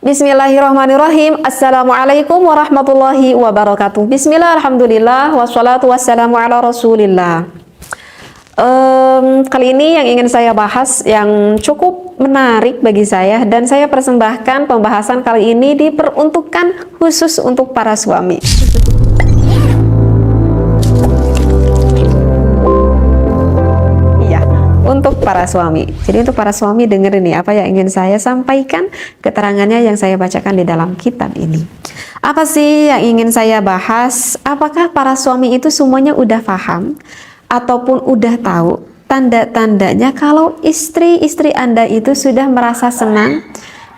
Bismillahirrahmanirrahim. Assalamualaikum warahmatullahi wabarakatuh. Bismillah, alhamdulillah, wassalatu wassalamu ala rasulillah. Kali ini yang ingin saya bahas yang cukup menarik bagi saya, dan saya persembahkan pembahasan kali ini diperuntukkan khusus untuk para suami. Untuk para suami. Jadi untuk para suami, dengerin nih apa yang ingin saya sampaikan, keterangannya yang saya bacakan di dalam kitab ini. Apa sih yang ingin saya bahas? Apakah para suami itu semuanya udah paham ataupun udah tahu tanda-tandanya kalau istri-istri Anda itu sudah merasa senang,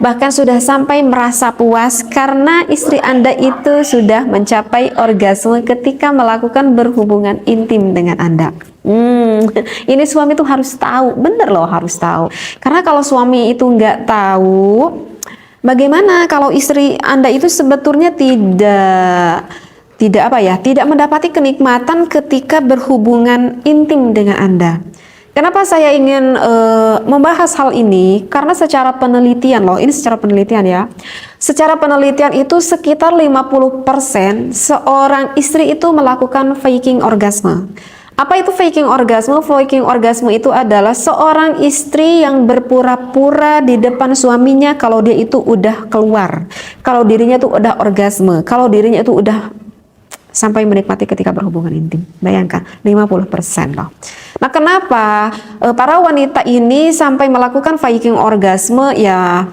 bahkan sudah sampai merasa puas karena istri Anda itu sudah mencapai orgasme ketika melakukan berhubungan intim dengan Anda? Ini suami tuh harus tahu, bener loh, harus tahu. Karena kalau suami itu nggak tahu, bagaimana kalau istri Anda itu sebetulnya tidak mendapati kenikmatan ketika berhubungan intim dengan Anda. Kenapa saya ingin membahas hal ini? Karena secara penelitian loh, ini secara penelitian ya. Secara penelitian itu sekitar 50% seorang istri itu melakukan faking orgasme. Apa itu faking orgasme? Faking orgasme itu adalah seorang istri yang berpura-pura di depan suaminya kalau dia itu udah keluar, kalau dirinya itu udah orgasme, kalau dirinya itu udah sampai menikmati ketika berhubungan intim. Bayangkan, 50% loh. Nah, kenapa para wanita ini sampai melakukan faking orgasme? Ya,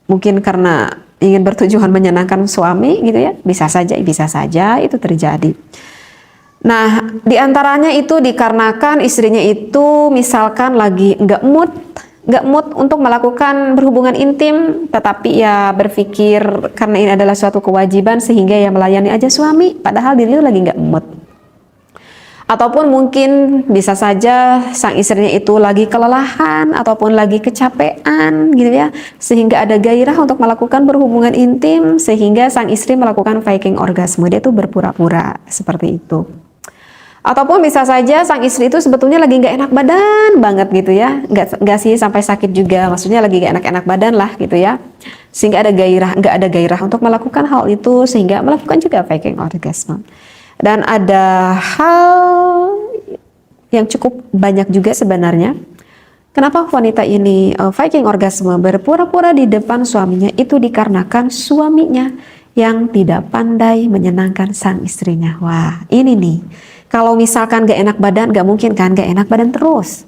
mungkin karena ingin bertujuan menyenangkan suami gitu ya. Bisa saja itu terjadi. Nah, diantaranya itu dikarenakan istrinya itu misalkan lagi nggak mood untuk melakukan berhubungan intim, tetapi ya berpikir karena ini adalah suatu kewajiban sehingga ya melayani aja suami, padahal dirinya lagi nggak mood. Ataupun mungkin bisa saja sang istrinya itu lagi kelelahan ataupun lagi kecapean gitu ya, sehingga ada gairah untuk melakukan berhubungan intim sehingga sang istri melakukan faking orgasme, dia tuh berpura-pura seperti itu. Ataupun bisa saja sang istri itu sebetulnya lagi nggak enak badan banget gitu ya, nggak sih sampai sakit juga, maksudnya lagi nggak enak badan lah gitu ya, sehingga nggak ada gairah untuk melakukan hal itu sehingga melakukan juga faking orgasme. Dan ada hal yang cukup banyak juga sebenarnya, kenapa wanita ini faking orgasme, berpura-pura di depan suaminya, itu dikarenakan suaminya yang tidak pandai menyenangkan sang istrinya. Wah, ini nih. Kalau misalkan gak enak badan, gak mungkin kan gak enak badan terus.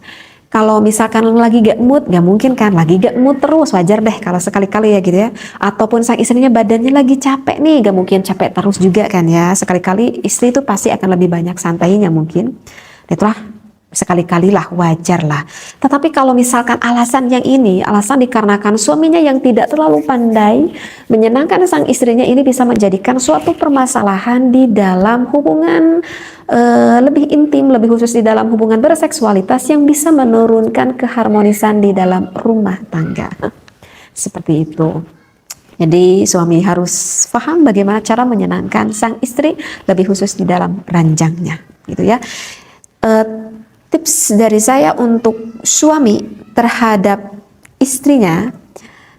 Kalau misalkan lagi gak mood, gak mungkin kan lagi gak mood terus. Wajar deh kalau sekali-kali ya gitu ya. Ataupun sang istrinya badannya lagi capek nih, gak mungkin capek terus juga kan ya. Sekali-kali istri itu pasti akan lebih banyak santainya mungkin. Itulah sekali-kali lah, wajar lah. Tetapi kalau misalkan alasan yang ini, alasan dikarenakan suaminya yang tidak terlalu pandai menyenangkan sang istrinya, ini bisa menjadikan suatu permasalahan di dalam hubungan lebih intim, lebih khusus di dalam hubungan berseksualitas yang bisa menurunkan keharmonisan di dalam rumah tangga. Seperti itu. Jadi suami harus paham bagaimana cara menyenangkan sang istri, lebih khusus di dalam ranjangnya, gitu ya. Tips dari saya untuk suami terhadap istrinya,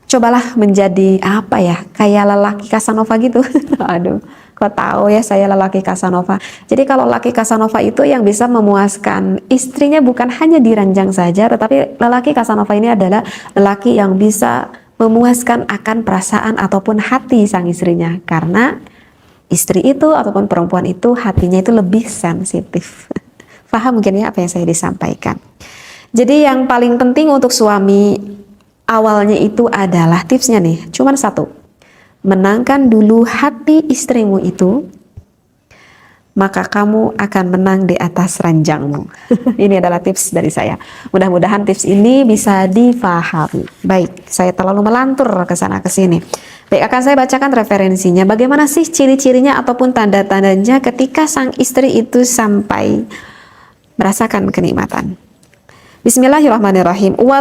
cobalah menjadi apa ya, kayak lelaki Casanova gitu. Aduh, kok tahu ya saya lelaki Casanova. Jadi kalau lelaki Casanova itu yang bisa memuaskan istrinya bukan hanya di ranjang saja, tetapi lelaki Casanova ini adalah lelaki yang bisa memuaskan akan perasaan ataupun hati sang istrinya, karena istri itu ataupun perempuan itu hatinya itu lebih sensitif. Paham mungkin ya apa yang saya disampaikan. Jadi yang paling penting untuk suami awalnya itu adalah tipsnya nih, cuman satu. Menangkan dulu hati istrimu itu, maka kamu akan menang di atas ranjangmu. Ini adalah tips dari saya. Mudah-mudahan tips ini bisa difahami. Baik, saya terlalu melantur ke sana ke sini. Baik, akan saya bacakan referensinya. Bagaimana sih ciri-cirinya ataupun tanda-tandanya ketika sang istri itu sampai merasakan kenikmatan. Bismillahirrahmanirrahim. Wa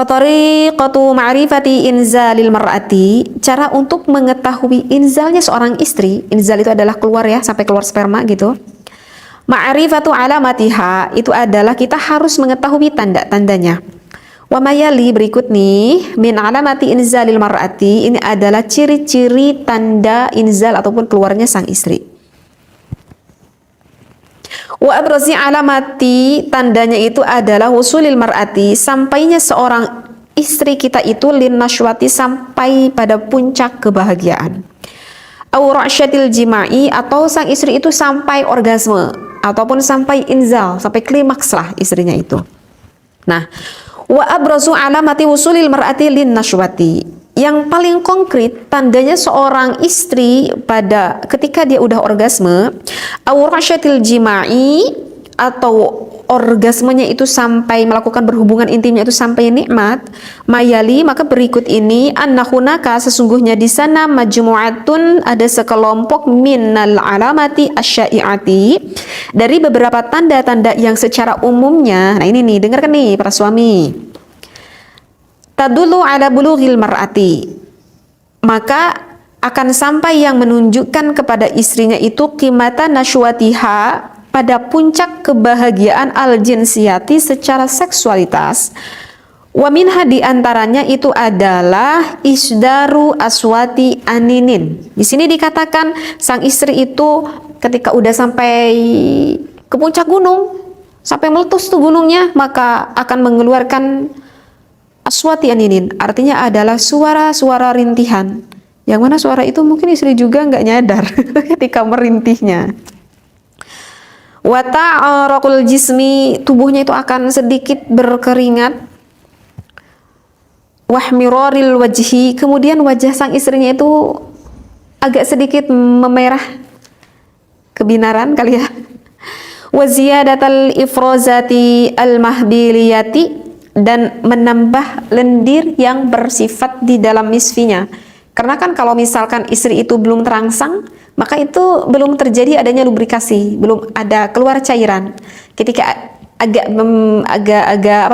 tariqatu ma'rifati inzalil mar'ati, cara untuk mengetahui inzalnya seorang istri. Inzal itu adalah keluar ya, sampai keluar sperma gitu. Ma'rifatu alamatiha, itu adalah kita harus mengetahui tanda-tandanya. Wa mayali berikut nih min alamati inzalil mar'ati, ini adalah ciri-ciri tanda inzal ataupun keluarnya sang istri. Wa abrazi alamati, tandanya itu adalah wusulil mar'ati, sampainya seorang istri kita itu lin nashwati, sampai pada puncak kebahagiaan. Au ra'syatil jima'i, atau sang istri itu sampai orgasme ataupun sampai inzal, sampai klimaks lah istrinya itu. Nah, wa abrazu alamati wusulil mar'ati lin nashwati, yang paling konkret tandanya seorang istri pada ketika dia udah orgasme, au ra'syatil jima'i, atau orgasmenya itu sampai melakukan berhubungan intimnya itu sampai nikmat, mayali, maka berikut ini annahunaka, sesungguhnya di sana majmu'atun, ada sekelompok minal alamati asyai'ati, dari beberapa tanda-tanda yang secara umumnya, nah ini nih, dengarkan nih para suami, tadulu ala bulughil mar'ati, maka akan sampai yang menunjukkan kepada istrinya itu qimata nashwatiha, pada puncak kebahagiaan al-jinsiyati, secara seksualitas. Wa minha, diantaranya itu adalah isdaru aswati aninin. Di sini dikatakan sang istri itu ketika udah sampai ke puncak gunung, sampai meletus tuh gunungnya, maka akan mengeluarkan aswati aninin, artinya adalah suara-suara rintihan, yang mana suara itu mungkin istri juga nggak nyadar ketika merintihnya. Wa ta'araqul jismi, tubuhnya itu akan sedikit berkeringat. Wahmiraril wajhi, kemudian wajah sang istrinya itu agak sedikit memerah, kebinaran kali ya. Wa ziyadatal ifrazati al-mahbiliyati, dan menambah lendir yang bersifat di dalam misfinya. Karena kan kalau misalkan istri itu belum terangsang, maka itu belum terjadi adanya lubrikasi, belum ada keluar cairan. Ketika agak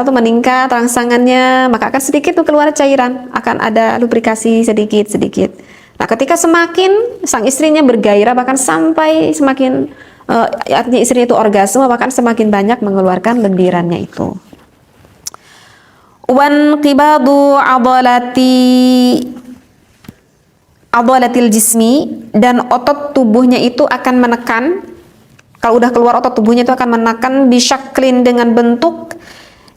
meningkat rangsangannya, maka akan sedikit tuh keluar cairan, akan ada lubrikasi sedikit-sedikit. Nah, ketika semakin sang istrinya bergairah, bahkan sampai semakin artinya istrinya itu orgasme, bahkan semakin banyak mengeluarkan lendirannya itu. Wan qibadu adalatil jismi, dan otot tubuhnya itu akan menekan. Kalau udah keluar otot tubuhnya itu akan menekan, bisyaklin, dengan bentuk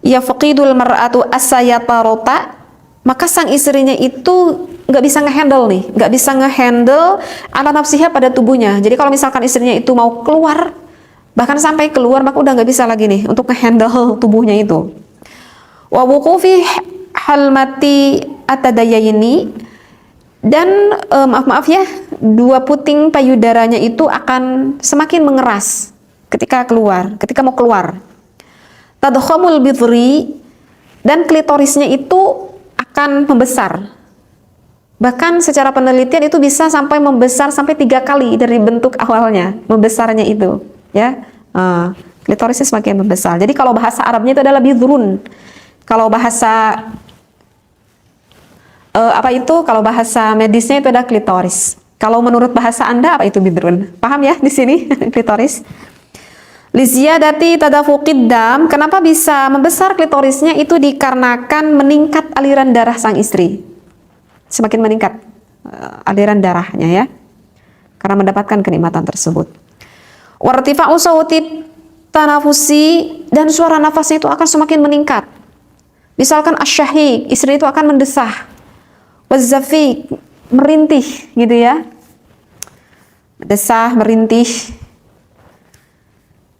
ya faqidul mar'atu asayatarota, maka sang istrinya itu nggak bisa ngehandle nih, nggak bisa ngehandle ala nafsiha, pada tubuhnya. Jadi kalau misalkan istrinya itu mau keluar, bahkan sampai keluar, maka udah nggak bisa lagi nih untuk ngehandle tubuhnya itu. Wa wuqufi halmati atadayaini, dan maaf ya, dua puting payudaranya itu akan semakin mengeras ketika mau keluar. Tadkhamul bidri, dan klitorisnya itu akan membesar. Bahkan secara penelitian itu bisa sampai membesar sampai 3 kali dari bentuk awalnya, membesarnya itu, ya. Klitorisnya semakin membesar. Jadi kalau bahasa Arabnya itu adalah bidrun. Kalau bahasa kalau bahasa medisnya itu ada klitoris. Kalau menurut bahasa Anda apa itu bidrun? Paham ya di sini klitoris? Liziyadati tadafuqid dam, kenapa bisa membesar klitorisnya itu dikarenakan meningkat aliran darah sang istri. Semakin meningkat aliran darahnya ya. Karena mendapatkan kenikmatan tersebut. Wartifa'u sauti tanafusi, dan suara nafasnya itu akan semakin meningkat. Misalkan asyahik, istri itu akan mendesah. Wazzafiq, merintih gitu ya, desah, merintih,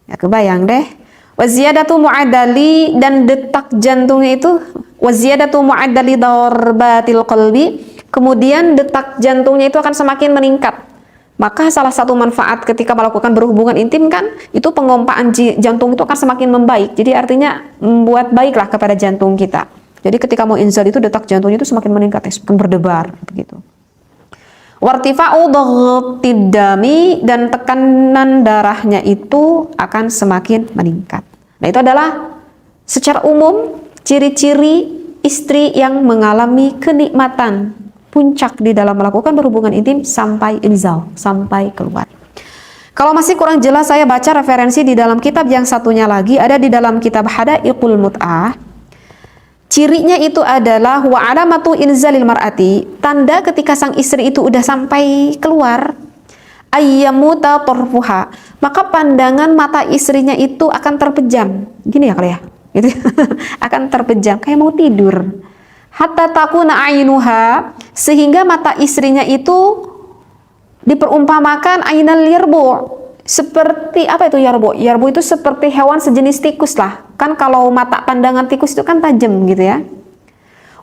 ya kebayang deh. Waziyadatu mu'adali, dan detak jantungnya itu, waziyadatu mu'adali darbatil qalbi, kemudian detak jantungnya itu akan semakin meningkat. Maka salah satu manfaat ketika melakukan berhubungan intim kan, itu pengompaan jantung itu akan semakin membaik. Jadi artinya membuat baiklah kepada jantung kita. Jadi ketika mau inzal itu detak jantungnya itu semakin meningkat, semakin berdebar begitu. Wartifa'u daghtid dami, dan tekanan darahnya itu akan semakin meningkat. Nah, itu adalah secara umum ciri-ciri istri yang mengalami kenikmatan puncak di dalam melakukan berhubungan intim sampai inzal, sampai keluar. Kalau masih kurang jelas, saya baca referensi di dalam kitab yang satunya lagi, ada di dalam kitab Hadaiqul Mut'ah. Cirinya itu adalah wa alamatu inzalil mar'ati, tanda ketika sang istri itu udah sampai keluar, ayyamuta tarfuha, maka pandangan mata istrinya itu akan terpejam. Gini ya kali ya. Gitu. Akan terpejam kayak mau tidur. Hatta takuna ainuha, sehingga mata istrinya itu diperumpamakan ainal yarbu. Seperti apa itu yarbu? Yarbu itu seperti hewan sejenis tikus lah. Kan kalau mata pandangan tikus itu kan tajam gitu ya.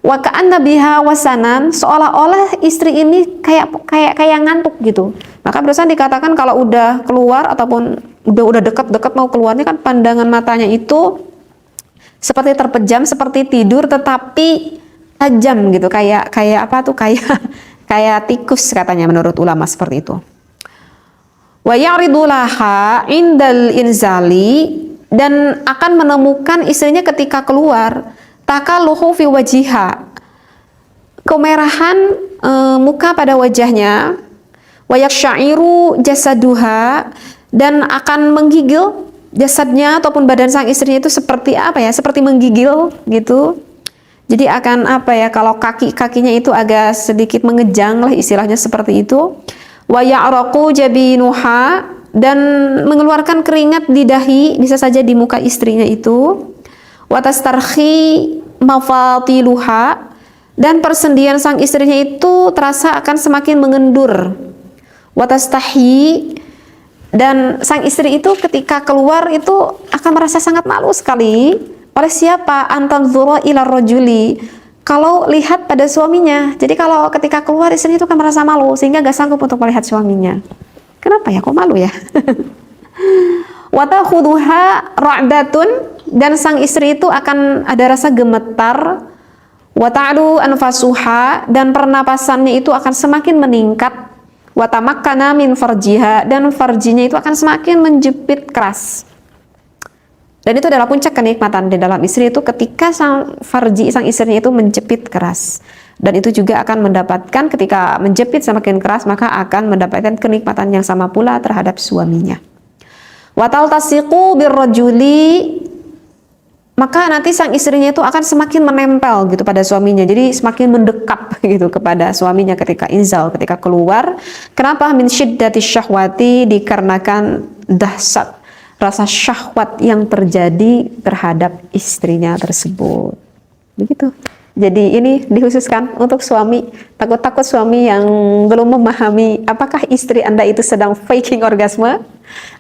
Wa ka'anna biha wasanan, seolah-olah istri ini kayak ngantuk gitu. Maka berusaha dikatakan kalau udah keluar ataupun udah dekat-dekat mau keluarnya kan pandangan matanya itu seperti terpejam, seperti tidur tetapi tajam gitu. Kayak apa tuh? Kayak tikus katanya menurut ulama seperti itu. Wa ya'ridu laha indal inzali, dan akan menemukan istrinya ketika keluar takaluhu fi wajiha, kemerahan muka pada wajahnya, wa yaksyairu jasaduha, dan akan menggigil jasadnya ataupun badan sang istrinya itu seperti apa ya, seperti menggigil gitu. Jadi akan apa ya, kalau kakinya itu agak sedikit mengejang lah istilahnya seperti itu. Wa ya'raqu jabinuha, dan mengeluarkan keringat di dahi, bisa saja di muka istrinya itu. Wa tastarhi mafatiluha, dan persendian sang istrinya itu terasa akan semakin mengendur. Wa tastahi, dan sang istri itu ketika keluar itu akan merasa sangat malu sekali. Oleh siapa? Antanzura ila rajuli, kalau lihat pada suaminya. Jadi kalau ketika keluar istri itu kan merasa malu sehingga gak sanggup untuk melihat suaminya. Kenapa ya? Kok malu ya? Wa takhudhuha ra'datun, dan sang istri itu akan ada rasa gemetar. Wa ta'lu anfasuha, dan pernapasannya itu akan semakin meningkat. Wa tamakkana min farjiha, dan farjinya itu akan semakin menjepit keras. Dan itu adalah puncak kenikmatan di dalam istri itu ketika sang istrinya itu menjepit keras. Dan itu juga akan mendapatkan, ketika menjepit semakin keras maka akan mendapatkan kenikmatan yang sama pula terhadap suaminya. Wa taltasiqu birrajuli, maka nanti sang istrinya itu akan semakin menempel gitu pada suaminya. Jadi semakin mendekap gitu kepada suaminya ketika inzal, ketika keluar. Kenapa? Min syiddati syahwati, dikarenakan dahsyat rasa syahwat yang terjadi terhadap istrinya tersebut. Begitu. Jadi ini dikhususkan untuk suami. Takut-takut suami yang belum memahami apakah istri Anda itu sedang faking orgasme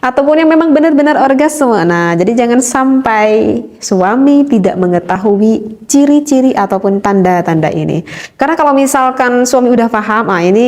ataupun yang memang benar-benar orgasme. Nah, jadi jangan sampai suami tidak mengetahui ciri-ciri ataupun tanda-tanda ini. Karena kalau misalkan suami udah paham, ini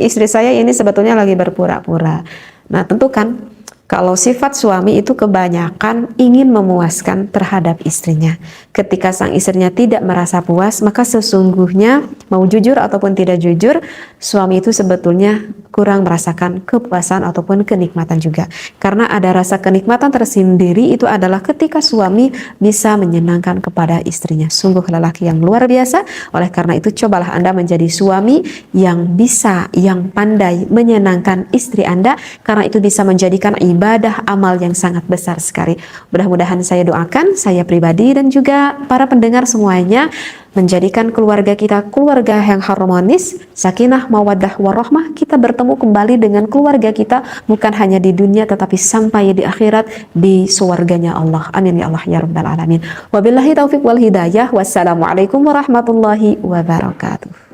istri saya ini sebetulnya lagi berpura-pura. Nah, tentu kan kalau sifat suami itu kebanyakan ingin memuaskan terhadap istrinya. Ketika sang istrinya tidak merasa puas, maka sesungguhnya mau jujur ataupun tidak jujur, suami itu sebetulnya kurang merasakan kepuasan ataupun kenikmatan juga. Karena ada rasa kenikmatan tersendiri, itu adalah ketika suami bisa menyenangkan kepada istrinya. Sungguh lelaki yang luar biasa. Oleh karena itu cobalah Anda menjadi suami yang bisa, yang pandai menyenangkan istri Anda, karena itu bisa menjadikan ibadah amal yang sangat besar sekali. Mudah-mudahan saya doakan, saya pribadi dan juga para pendengar semuanya, menjadikan keluarga kita keluarga yang harmonis, sakinah, mawaddah, warahmah. Kita bertemu kembali dengan keluarga kita bukan hanya di dunia tetapi sampai di akhirat, di surganya Allah. Amin ya Allah ya rabbal alamin. Wabillahi taufiq wal hidayah. Wassalamualaikum warahmatullahi wabarakatuh.